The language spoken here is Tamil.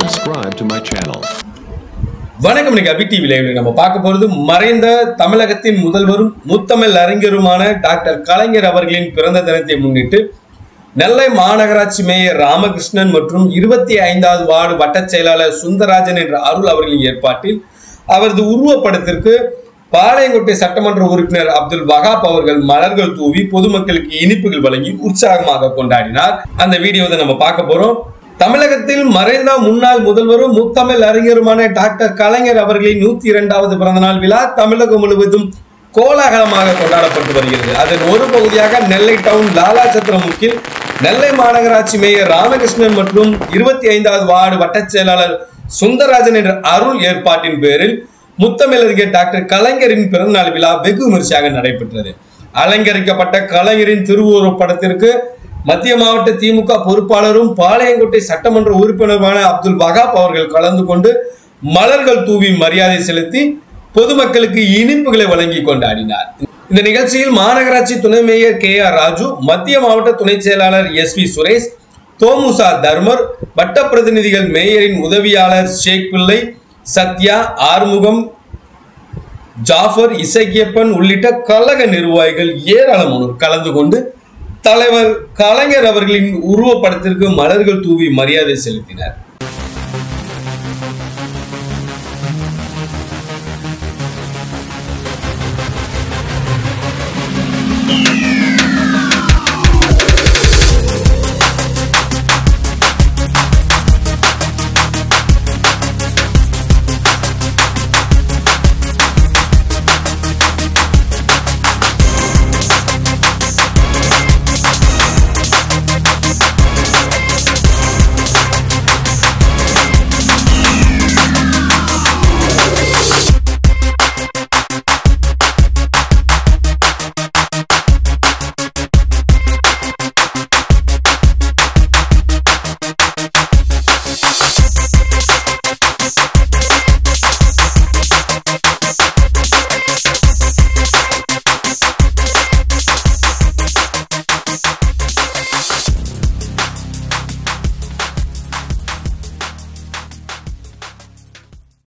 subscribe to my channel. வணக்கம். இன்னைக்கு அபி டிவி லைவ்ல நம்ம பார்க்க போறது மறைந்த தமிழகத்தின் முதல்வரும் முத்தமிழ் அறிஞருமான டாக்டர் கலைஞர் அவர்களின் பிறந்த தினத்தை முன்னிட்டு நெல்லை மாநகராட்சி மேயர் ராமகிருஷ்ணன் மற்றும் 25வது வார்டு வட்டச் செயலாளர் சுந்தரராஜன் என்ற அருள் அவர்களின் ஏற்பாட்டில் அவரது உருவப்படத்திற்கு பாளையங்கோட்டை சட்டமன்ற உறுப்பினர் அப்துல் வகாப் அவர்கள் மலர்கள் தூவி பொதுமக்களுக்கு இனிப்புகள் வழங்கி உற்சாகமாக கொண்டாடினார். அந்த வீடியோவை நம்ம பார்க்க போறோம். தமிழகத்தில் மறைந்த முன்னாள் முதல்வரும் முத்தமிழ் அறிஞருமான டாக்டர் கலைஞர் அவர்களின் 102வது பிறந்தநாள் விழா தமிழகம் முழுவதும் கோலாகலமாக கொண்டாடப்பட்டு வருகிறது. அதன் ஒரு பகுதியாக நெல்லை டவுன் லாலாச்சத்திரமுக்கில் நெல்லை மாநகராட்சி மேயர் ராமகிருஷ்ணன் மற்றும் 25வது வார்டு வட்டச் செயலாளர் சுந்தரராஜன் என்ற அருள் ஏற்பாட்டின் பேரில் முத்தமிழறிஞர் டாக்டர் கலைஞரின் பிறந்தநாள் விழா வெகு விமர்சையாக நடைபெற்றது. அலங்கரிக்கப்பட்ட கலைஞரின் திருவுருவப் படத்திற்கு மத்திய மாவட்ட திமுக பொறுப்பாளரும் பாளையங்கோட்டை சட்டமன்ற உறுப்பினருமான அப்துல் வகாப் அவர்கள் கலந்து கொண்டு மலர்கள் தூவி மரியாதை செலுத்தி பொதுமக்களுக்கு இனிப்புகளை வழங்கி கொண்டாடினார். இந்த நிகழ்ச்சியில் மாநகராட்சி துணை மேயர் KR ராஜு, மத்திய மாவட்ட துணை செயலாளர் SV சுரேஷ், தோமுசா தர்மர், வட்ட பிரதிநிதிகள், மேயரின் உதவியாளர் ஷேக் பிள்ளை, சத்யா, ஆறுமுகம், ஜாஃபர், இசக்கியப்பன் உள்ளிட்ட கழக நிர்வாகிகள் ஏராளமானோர் கலந்து கொண்டு தலைவர் கலைஞர் அவர்களின் உருவப்படத்திற்கு மலர்கள் தூவி மரியாதை செலுத்தினர்.